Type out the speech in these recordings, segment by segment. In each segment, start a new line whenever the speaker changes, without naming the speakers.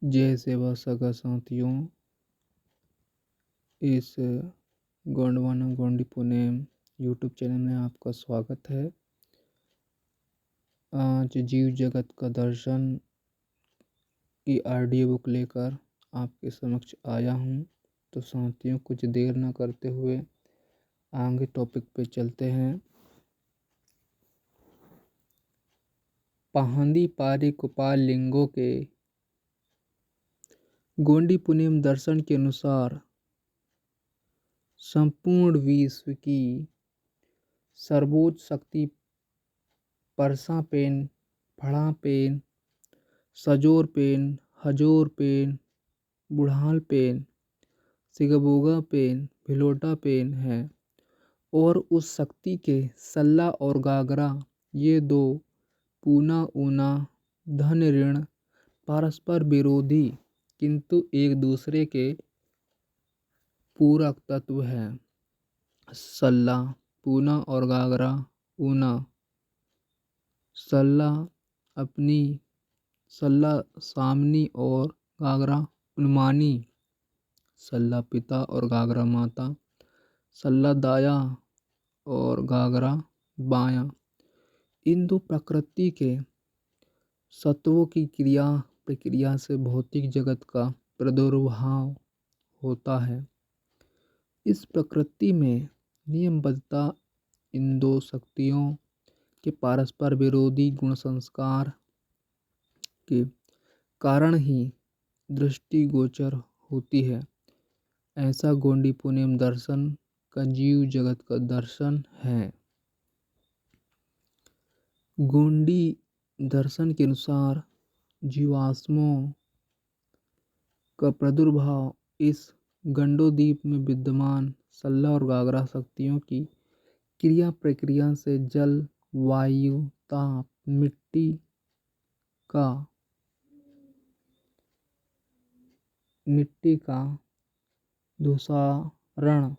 जय सेवा सगा साथियों, इस गोंडवाना गोंडी पुनेम यूट्यूब चैनल में आपका स्वागत है। आज जीव जगत का दर्शन की ऑडियो बुक लेकर आपके समक्ष आया हूँ। तो साथियों, कुछ देर न करते हुए आगे टॉपिक पे चलते हैं। पहांदी पारी कुपाल लिंगों के गोंडी पुनेम दर्शन के अनुसार संपूर्ण विश्व की सर्वोच्च शक्ति परसा पेन, फड़ा पेन, सजोर पेन, हजोर पेन, बुढ़ाल पेन, सिगबोगा पेन, भिलोटा पेन है। और उस शक्ति के सल्ला और गागरा, ये दो पूना ऊना धन ऋण परस्पर विरोधी किंतु एक दूसरे के पूरक तत्व है। सल्ला पूना और गागरा ऊना। सल्ला अपनी सल्ला सामनी और गागरा उन्मानी। सल्ला पिता और गागरा माता। सल्ला दाया और गागरा बाया। इन दो प्रकृति के सत्वों की क्रिया प्रक्रिया से भौतिक जगत का प्रादुर्भाव होता है। इस प्रकृति में नियमबद्धता इन दो शक्तियों के परस्पर विरोधी गुण संस्कार के कारण ही दृष्टिगोचर होती है। ऐसा गोंडी पुनेम दर्शन का जीव जगत का दर्शन है। गोंडी दर्शन के अनुसार जीवाश्मों का प्रादुर्भाव इस गंडोद्वीप में विद्यमान सल्ला और गागरा शक्तियों की क्रिया प्रक्रिया से जल, वायु, ताप, मिट्टी का धूसारण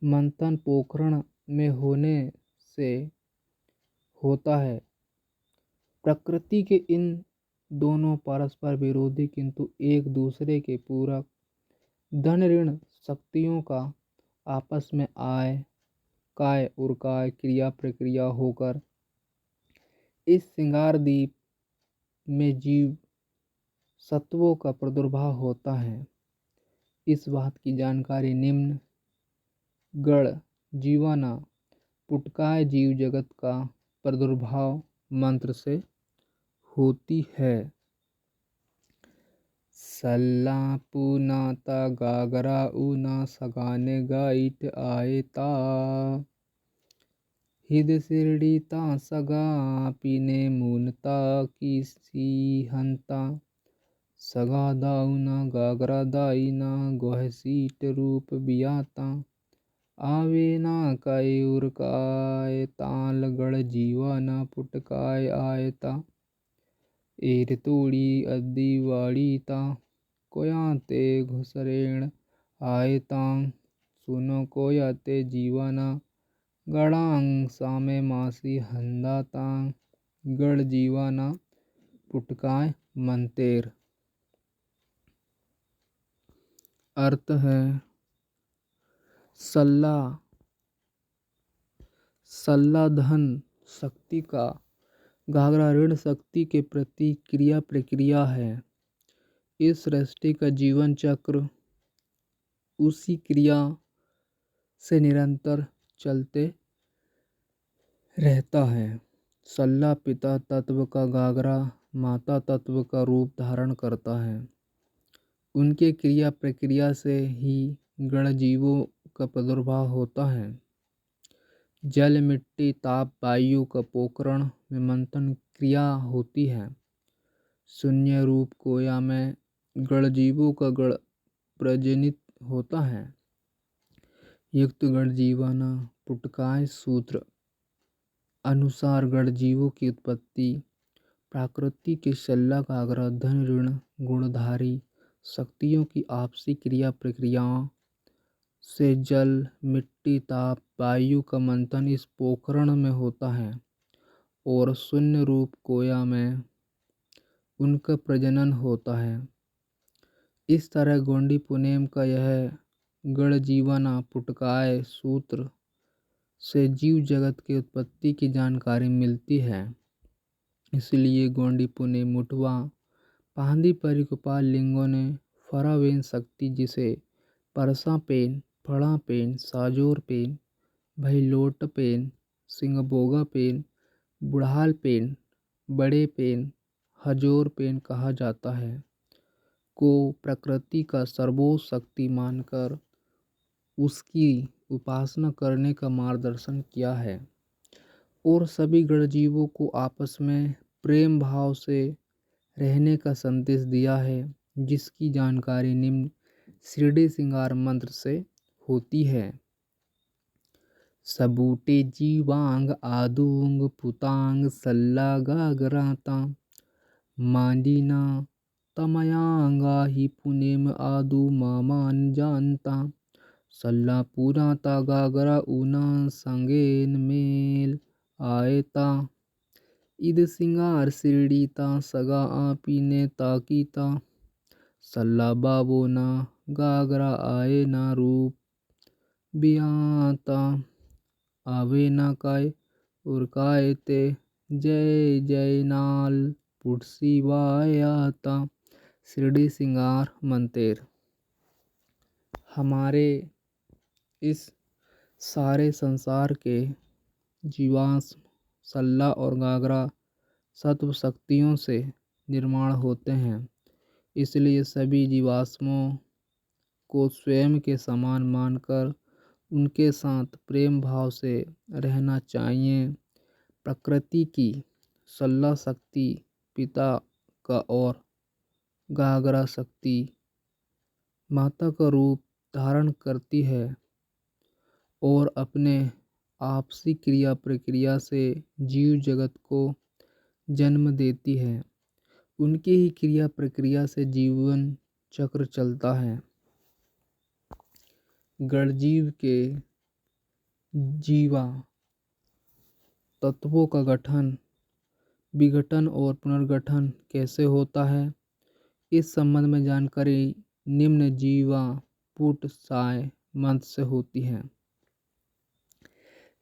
मंथन पोखरण में होने से होता है। प्रकृति के इन दोनों परस्पर विरोधी किंतु एक दूसरे के पूरक धन ऋण शक्तियों का आपस में काय उर्काय क्रिया प्रक्रिया होकर इस सिंगारद्वीप में जीव सत्वों का प्रादुर्भाव होता है। इस बात की जानकारी निम्न गण जीवाना पुटकाय जीव जगत का प्रादुर्भाव मंत्र से होती है। सल्ला पूनाता गागरा ऊना सगाने गाइट आएता हिद सिरड़ीता सगा पीने मूनता किसी हंता सगा दाऊना गागरा दाईना गोह सीट रूप बियाता आवे ना काय उरकाय ताल गढ़ जीवा ना पुटकाय आयता एर तोड़ी अद्दी वाड़ीता कोयाते घुसरेण आयता सुनो कोयाते जीवाना गड़ांग सामे मासी हंदाता गढ़ जीवाना पुटकाय मंतेर। अर्थ है सल्ला धन शक्ति का, गागरा ऋण शक्ति के प्रति क्रिया प्रक्रिया है। इस सृष्टि का जीवन चक्र उसी क्रिया से निरंतर चलते रहता है। सल्ला पिता तत्व का, गागरा माता तत्व का रूप धारण करता है। उनके क्रिया प्रक्रिया से ही गण जीवों का प्रादुर्भाव होता है। जल, मिट्टी, ताप, वायु का पोखरण में मंथन क्रिया होती है। शून्य रूप कोया में गण जीवों का गण प्रजनित होता है। युक्त गण जीवाना पुटकाय सूत्र अनुसार गण जीवों की उत्पत्ति प्रकृति के सल्ला गागरा धन ऋण गुणधारी शक्तियों की आपसी क्रिया प्रक्रियाओं से जल, मिट्टी, ताप, वायु का मंथन इस पोखरण में होता है। और शून्य रूप कोया में उनका प्रजनन होता है। इस तरह गोंडी पुनेम का यह गणजीवना पुटकाय सूत्र से जीव जगत की उत्पत्ति की जानकारी मिलती है। इसलिए गोंडी पुनेम मुटवा पाहंदी परिकुपाल लिंगों ने फरावेन शक्ति जिसे परसा पेन फड़ा पेन साजोर पेन भैलोट पेन सिंगबोगा पेन बुढ़ाल पेन बड़े पेन हजोर पेन कहा जाता है को प्रकृति का सर्वोच्च शक्ति मानकर उसकी उपासना करने का मार्गदर्शन किया है और सभी गणजीवों को आपस में प्रेम भाव से रहने का संदेश दिया है, जिसकी जानकारी निम्न शिरडी सिंगार मंत्र से होती है। सबूटे जीवांग आदूंग पुतांग सल्ला गागराता मांडीना तमयांगा ही पुनेम आदू मामान जानता सल्ला पुराता गागरा ऊना संगेन मेल आयता इद सिंगार शिरडीता सगा आपीने ताकीता सल्ला बाबो ना गागरा आए ना रूप बियाता आवे ना काय उर्काए ते जय जय नाल पुटसी वायाता। शिरडी सिंगार मंतेर हमारे इस सारे संसार के जीवाश्म सल्ला और गागरा सत्व शक्तियों से निर्माण होते हैं, इसलिए सभी जीवाश्मों को स्वयं के समान मानकर उनके साथ प्रेम भाव से रहना चाहिए। प्रकृति की सल्ला शक्ति पिता का और गागरा शक्ति माता का रूप धारण करती है और अपने आपसी क्रिया प्रक्रिया से जीव जगत को जन्म देती है। उनकी ही क्रिया प्रक्रिया से जीवन चक्र चलता है। गणजीव के जीवा तत्वों का गठन विघटन और पुनर्गठन कैसे होता है, इस संबंध में जानकारी निम्न जीवा पुट साय मंत्र से होती है।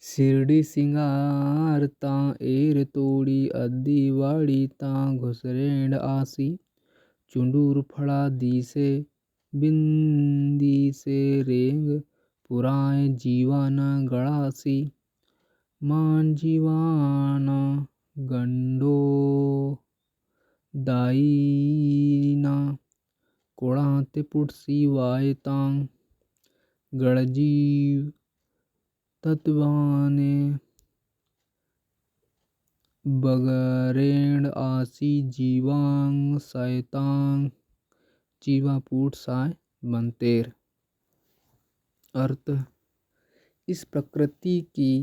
शिरडी सिंगार ता एर तोड़ी अद्दी वाड़ी ता घुसरेंड आसी चुंडूर फड़ा दी से बिंदी से रेंग पुराए जीवाना गड़ासी मान जीवाना गंडो दाईना कोड़ाते पुटसी वायतांग गणजीव तत्वाने बगरेण आसी जीवांग सैतांग जीवापूट साय मंतेर। अर्थ इस प्रकृति की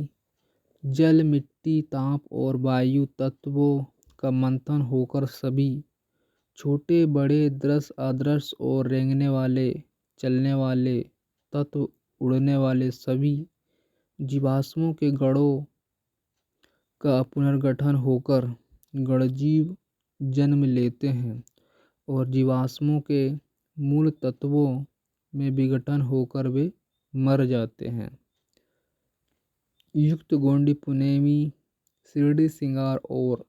जल मिट्टी ताप और वायु तत्वों का मंथन होकर सभी छोटे बड़े दृश्य अदृश्य और रेंगने वाले चलने वाले तत्व उड़ने वाले सभी जीवाश्मों के गणों का पुनर्गठन होकर गणजीव जन्म लेते हैं और जीवाश्मों के मूल तत्वों में विघटन होकर वे मर जाते हैं। युक्त गोंडी पुनेमी शिरडी सिंगार और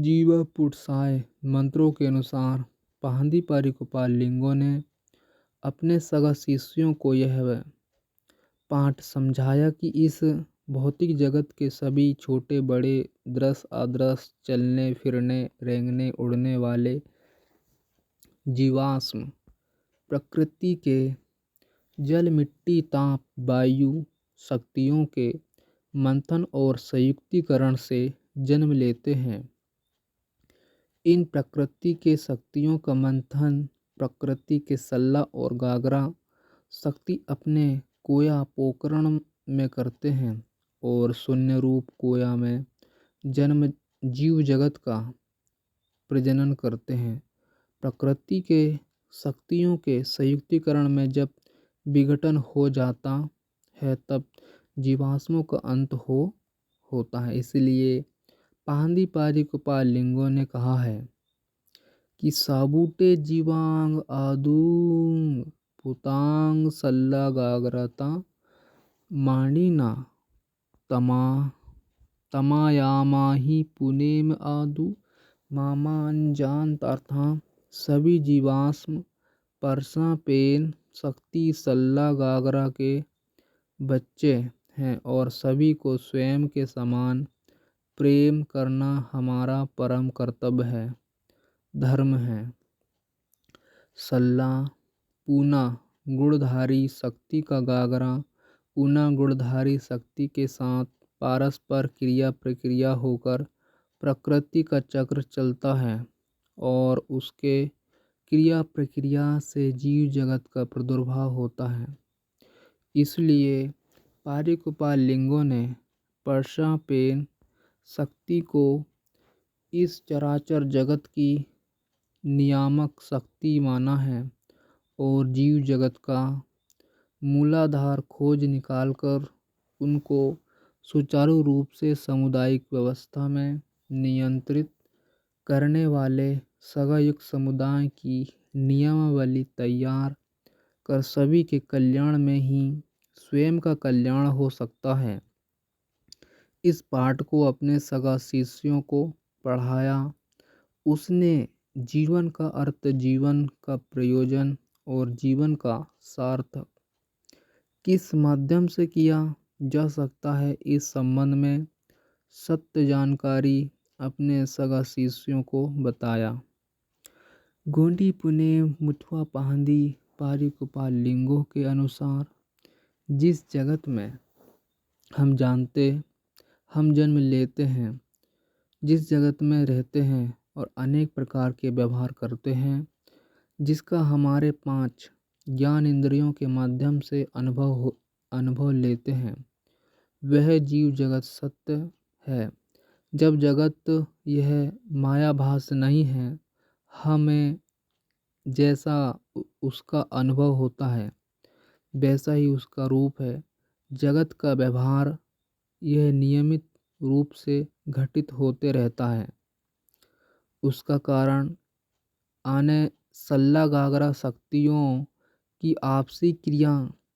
जीवा पुटसाय मंत्रों के अनुसार पाहंदी परिकुपाल लिंगों ने अपने सगा शिष्यों को यह पाठ समझाया कि इस भौतिक जगत के सभी छोटे बड़े दृश्य अदृश्य चलने फिरने रेंगने उड़ने वाले जीवाश्म प्रकृति के जल मिट्टी ताप वायु शक्तियों के मंथन और संयुक्तिकरण से जन्म लेते हैं। इन प्रकृति के शक्तियों का मंथन प्रकृति के सल्ला और गागरा शक्ति अपने कोया पोकरण में करते हैं और शून्य रूप कोया में जन्म जीव जगत का प्रजनन करते हैं। प्रकृति के शक्तियों के संयुक्तिकरण में जब विघटन हो जाता है तब जीवाश्मों का अंत होता है। इसलिए पाहंदी पारिकुपाल लिंगों ने कहा है कि साबुटे जीवांग आदूंग पुतांग सल्ला गागरता मांडीना तमा तमायामाही पुनेम आदू मामान ताथा सभी जीवाश्म परसा पेन शक्ति सल्ला गागरा के बच्चे हैं और सभी को स्वयं के समान प्रेम करना हमारा परम कर्तव्य है, धर्म है। सल्ला पूना गुणधारी शक्ति का गागरा पूना गुणधारी शक्ति के साथ पारस्पर क्रिया प्रक्रिया होकर प्रकृति का चक्र चलता है और उसके क्रिया प्रक्रिया से जीव जगत का प्रादुर्भाव होता है। इसलिए पारिकुपाल लिंगों ने परसापेन शक्ति को इस चराचर जगत की नियामक शक्ति माना है और जीव जगत का मूलाधार खोज निकालकर उनको सुचारू रूप से सामुदायिक व्यवस्था में नियंत्रित करने वाले सगायुक्त समुदाय की नियमावली तैयार कर सभी के कल्याण में ही स्वयं का कल्याण हो सकता है। इस पाठ को अपने सगा शिष्यों को पढ़ाया। उसने जीवन का अर्थ, जीवन का प्रयोजन और जीवन का सार्थक किस माध्यम से किया जा सकता है, इस संबंध में सत्य जानकारी अपने सगा शिष्यों को बताया। गोंडी पुणे मुथुआ पहांदी पारिकुपाल लिंगों के अनुसार जिस जगत में हम जन्म लेते हैं, जिस जगत में रहते हैं और अनेक प्रकार के व्यवहार करते हैं, जिसका हमारे 5 ज्ञान इंद्रियों के माध्यम से अनुभव लेते हैं, वह जीव जगत सत्य है। जब जगत यह मायाभास नहीं है, हमें जैसा उसका अनुभव होता है वैसा ही उसका रूप है। जगत का व्यवहार यह नियमित रूप से घटित होते रहता है। उसका कारण आने सल्ला गागरा शक्तियों की आपसी क्रिया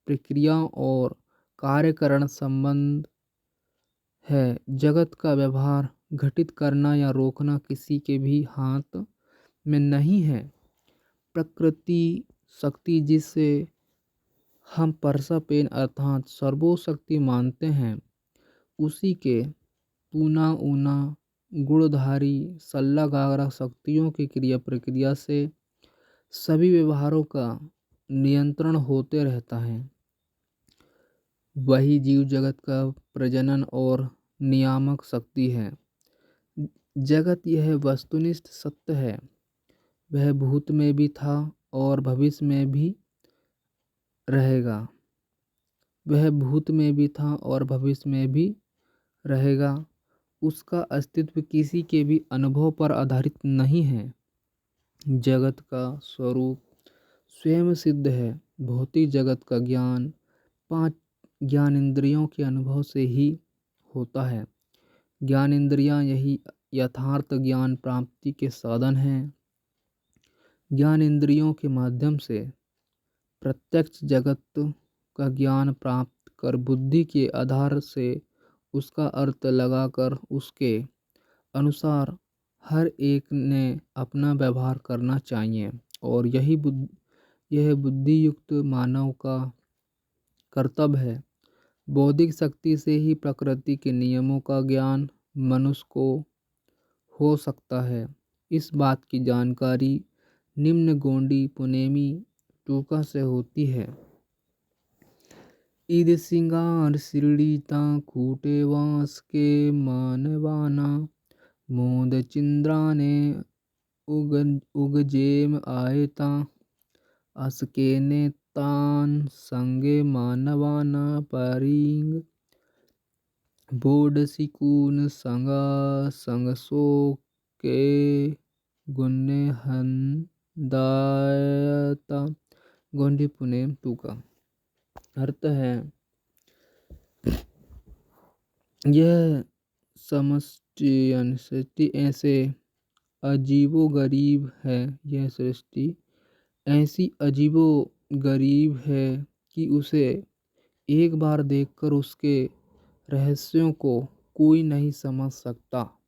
प्रक्रिया और कार्यकरण संबंध है। जगत का व्यवहार घटित करना या रोकना किसी के भी हाथ में नहीं है। प्रकृति शक्ति जिसे हम परसापेन अर्थात सर्वोशक्ति मानते हैं, उसी के पूना ऊना गुणधारी सल्ला गागरा शक्तियों की क्रिया प्रक्रिया से सभी व्यवहारों का नियंत्रण होते रहता है। वही जीव जगत का प्रजनन और नियामक शक्ति है। जगत यह वस्तुनिष्ठ सत्य है। वह भूत में भी था और भविष्य में भी रहेगा। वह भूत में भी था और भविष्य में भी रहेगा। उसका अस्तित्व किसी के भी अनुभव पर आधारित नहीं है। जगत का स्वरूप स्वयं सिद्ध है। भौतिक जगत का ज्ञान 5 ज्ञान इंद्रियों के अनुभव से ही होता है। ज्ञान इंद्रियां यही यथार्थ ज्ञान प्राप्ति के साधन हैं। ज्ञान इंद्रियों के माध्यम से प्रत्यक्ष जगत का ज्ञान प्राप्त कर बुद्धि के आधार से उसका अर्थ लगाकर उसके अनुसार हर एक ने अपना व्यवहार करना चाहिए और यह बुद्धि युक्त मानव का कर्तव्य है। बौद्धिक शक्ति से ही प्रकृति के नियमों का ज्ञान मनुष्य को हो सकता है। इस बात की जानकारी निम्न गोंडी पुनेमी टूका से होती है। ईद सिंगार सिरड़ीता खूटे वास के मानवाना मोद चिंद्राने उगजेम आयता असके ने तान संगे मानवाना परिंग बोड सिकून संगा संगसो के गुन्ने हंदायता। गोंडी पुणे टूका। अर्थ है यह समष्टि ऐसे अजीबो-गरीब है यह सृष्टि, ऐसी अजीबो-गरीब है कि उसे एक बार देखकर उसके रहस्यों को कोई नहीं समझ सकता।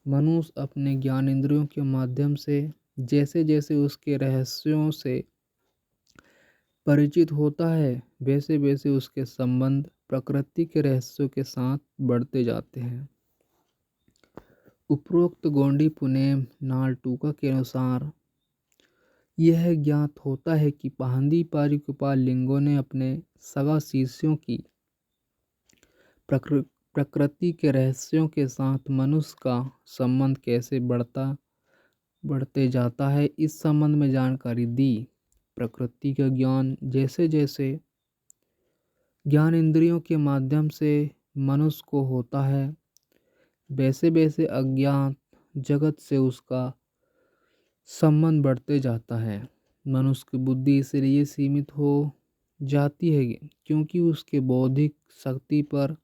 मनुष्य अपने ज्ञानेंद्रियों के माध्यम से जैसे जैसे उसके रहस्यों से परिचित होता है, वैसे वैसे उसके संबंध प्रकृति के रहस्यों के साथ बढ़ते जाते हैं। उपरोक्त गोंडी पुनेम नाल टूका के अनुसार यह ज्ञात होता है कि पाहंदी पारिकुपाल लिंगों ने अपने सगा शिष्यों की प्रकृति के रहस्यों के साथ मनुष्य का संबंध कैसे बढ़ते जाता है, इस संबंध में जानकारी दी। प्रकृति का ज्ञान जैसे जैसे ज्ञान इंद्रियों के माध्यम से मनुष्य को होता है, वैसे वैसे अज्ञात जगत से उसका संबंध बढ़ते जाता है। मनुष्य की बुद्धि इसलिए सीमित हो जाती है क्योंकि उसके बौद्धिक शक्ति पर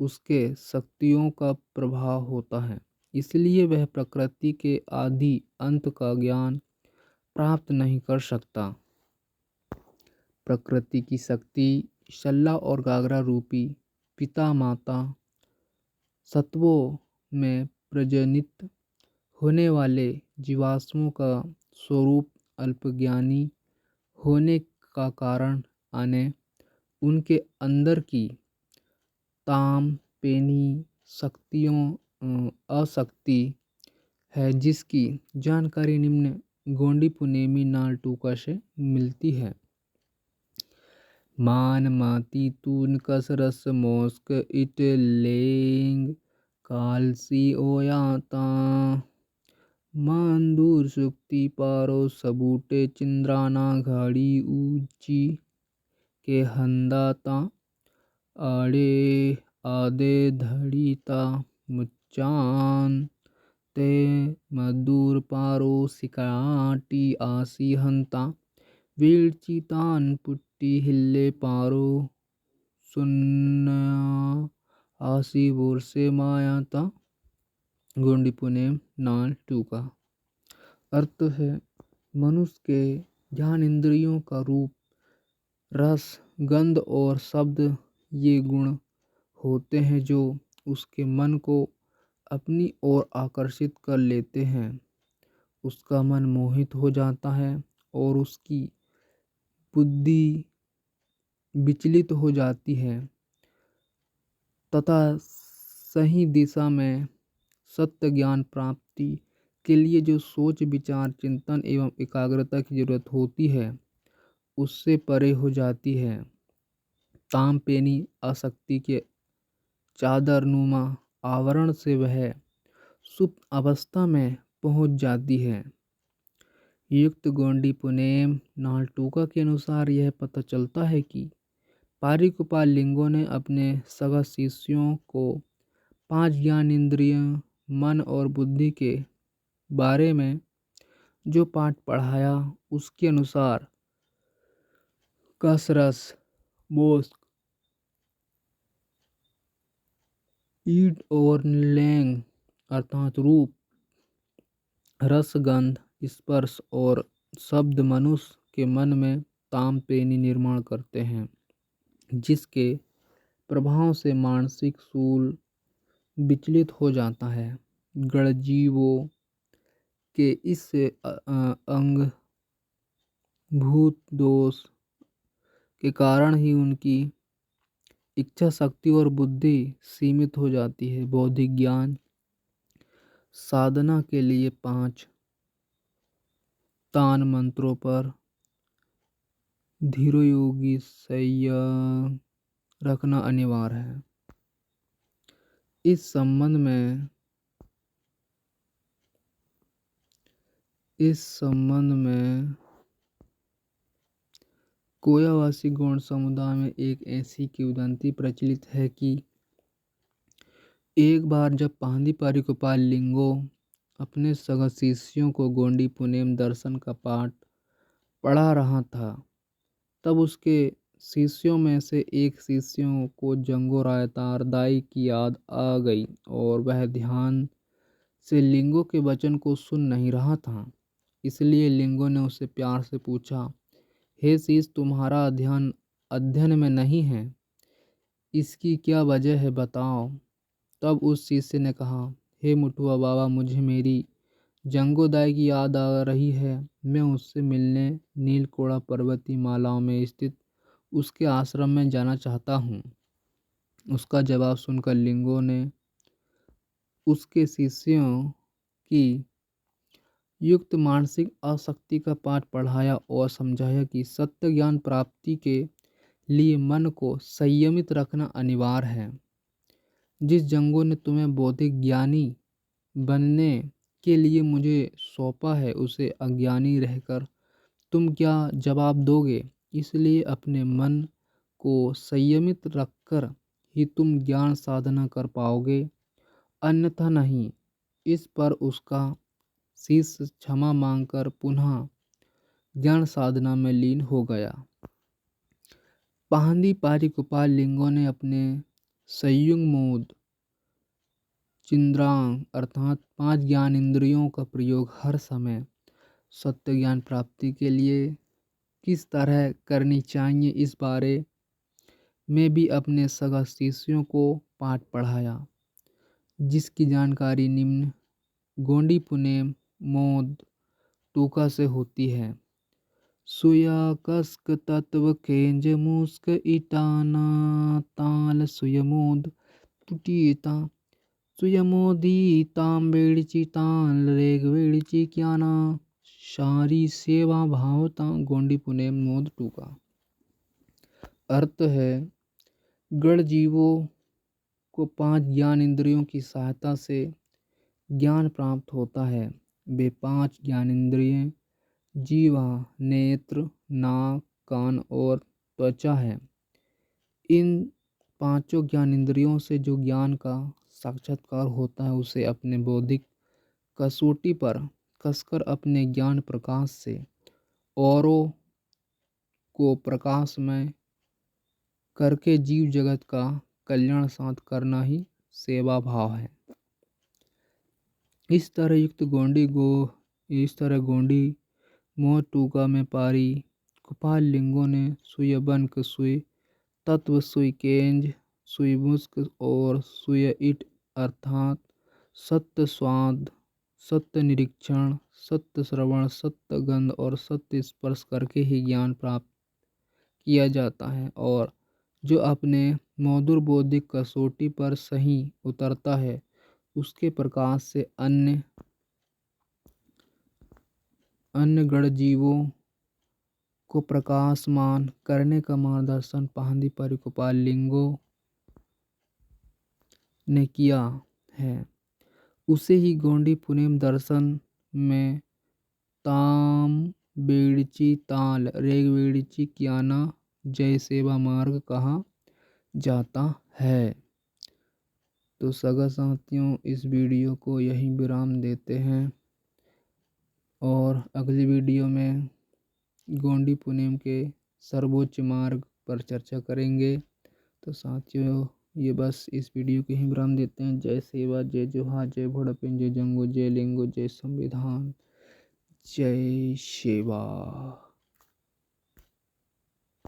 उसके शक्तियों का प्रभाव होता है, इसलिए वह प्रकृति के आदि अंत का ज्ञान प्राप्त नहीं कर सकता। प्रकृति की शक्ति सल्ला और गागरा रूपी पिता माता सत्वों में प्रजनित होने वाले जीवाश्मों का स्वरूप अल्पज्ञानी होने का कारण आने उनके अंदर की ताम पेनी अशक्ति है, जिसकी जानकारी निम्न गोंडी पुनेमी नाल टूका से मिलती है। मान माती तून कस रस मोस्क इट लेंग कालसी ओयाता मान दूर सुक्ति पारो सबूटे चिंद्राना घाड़ी ऊंची के हंदाता आड़े आदे धड़ीता मुच्चान ते मधुर पारो सिकाटी आसी हंता वीरचितान पुट्टी हिल्ले पारो सुन्नया आसी बोरसे मायाता। गोंडी पुनेम नाल टूका। अर्थ है, मनुष्य के ज्ञान इंद्रियों का रूप, रस, गंध और शब्द ये गुण होते हैं जो उसके मन को अपनी ओर आकर्षित कर लेते हैं। उसका मन मोहित हो जाता है और उसकी बुद्धि विचलित हो जाती है तथा सही दिशा में सत्य ज्ञान प्राप्ति के लिए जो सोच विचार चिंतन एवं एकाग्रता की जरूरत होती है उससे परे हो जाती है। ताम पेनी आसक्ति के चादरनुमा आवरण से वह सुप्त अवस्था में पहुंच जाती है। युक्त गोंडी पुनेम नाल टूका के अनुसार यह पता चलता है कि पारिकुपाल लिंगों ने अपने सगा शिष्यों को 5 ज्ञान इंद्रियों, मन और बुद्धि के बारे में जो पाठ पढ़ाया उसके अनुसार कसरस मोस्क ईट और लैंग अर्थात रूप, रस, गंध, स्पर्श और शब्द मनुष्य के मन में ताम पेनी निर्माण करते हैं, जिसके प्रभाव से मानसिक सूल विचलित हो जाता है। गणजीवों के इस अंग भूत दोष के कारण ही उनकी इच्छा शक्ति और बुद्धि सीमित हो जाती है। बौद्धिक ज्ञान साधना के लिए 5 तान मंत्रों पर धीरोयोगी संयम रखना अनिवार्य है। इस संबंध में कोयावासी गौड़ समुदाय में एक ऐसी किंवदंती प्रचलित है कि एक बार जब पाहंदी पारिकुपाल लिंगो अपने सगा शिष्यों को गोंडी पुनेम दर्शन का पाठ पढ़ा रहा था, तब उसके शिष्यों में से एक शिष्यों को जंगो रायतार दाई की याद आ गई और वह ध्यान से लिंगो के वचन को सुन नहीं रहा था। इसलिए लिंगो ने उससे प्यार से पूछा, हे शीश, तुम्हारा ध्यान अध्ययन में नहीं है, इसकी क्या वजह है, बताओ। तब उस शिष्य ने कहा, हे मुठुआ बाबा, मुझे मेरी जंगोदाई की याद आ रही है। मैं उससे मिलने नीलकोड़ा पर्वतीय मालाओं में स्थित उसके आश्रम में जाना चाहता हूँ। उसका जवाब सुनकर लिंगो ने उसके शिष्यों की युक्त मानसिक आसक्ति का पाठ पढ़ाया और समझाया कि सत्य ज्ञान प्राप्ति के लिए मन को संयमित रखना अनिवार्य है। जिस जंगों ने तुम्हें बौद्धिक ज्ञानी बनने के लिए मुझे सौंपा है, उसे अज्ञानी रहकर तुम क्या जवाब दोगे? इसलिए अपने मन को संयमित रखकर ही तुम ज्ञान साधना कर पाओगे, अन्यथा नहीं। इस पर उसका शिष्य क्षमा मांगकर पुनः ज्ञान साधना में लीन हो गया। पाहंदी पारी गोपाल लिंगो ने अपने संयुग मोद चिंद्रांग अर्थात 5 ज्ञान इंद्रियों का प्रयोग हर समय सत्य ज्ञान प्राप्ति के लिए किस तरह करनी चाहिए, इस बारे में भी अपने सगा शिष्यों को पाठ पढ़ाया, जिसकी जानकारी निम्न गोंडी पुनेम मोद टूका से होती है। सुया कसक तत्व खेंज मुस्क इटाना ताल सुयमोद टुटीता सुयमोदी ताम बेड़ची ताल रेग बेड़ची क्याना शारी सेवा भावता गोंडी पुणे मोद टूका। अर्थ है, गण जीवों को 5 ज्ञान इंद्रियों की सहायता से ज्ञान प्राप्त होता है। वे 5 ज्ञान इंद्रियां जीवा, नेत्र, नाक, कान और त्वचा है। इन 5 ज्ञान इंद्रियों से जो ज्ञान का साक्षात्कार होता है, उसे अपने बौद्धिक कसौटी पर कसकर अपने ज्ञान प्रकाश से औरों को प्रकाशमय करके जीव जगत का कल्याण साध करना ही सेवा भाव है। इस तरह गोंडी मोह टूका में पारी गोपाल लिंगो ने सुय बनक, सुय तत्व, सुय केंज, सुय मुस्क और सुय इट अर्थात सत्य स्वाद, सत्य निरीक्षण, सत्य श्रवण, सत्य गंध और सत्य स्पर्श करके ही ज्ञान प्राप्त किया जाता है। और जो अपने मधुर बौद्धिक कसौटी पर सही उतरता है, उसके प्रकाश से अन्य गण जीवों को प्रकाशमान करने का मार्गदर्शन पाहंदी पारी गोपाल लिंगो ने किया है। उसे ही गोंडी पुनेम दर्शन में ताम बेड़ची ताल रेग बेड़ची क्याना जय सेवा मार्ग कहा जाता है। तो सगा साथियों, इस वीडियो को यहीं विराम देते हैं और अगली वीडियो में गोंडी पुनेम के सर्वोच्च मार्ग पर चर्चा करेंगे। तो साथियों, ये बस इस वीडियो को यहीं विराम देते हैं। जय सेवा, जय जोहार, जय भोड़ापिन, जय जंगो, जय लिंगो, जय संविधान, जय सेवा।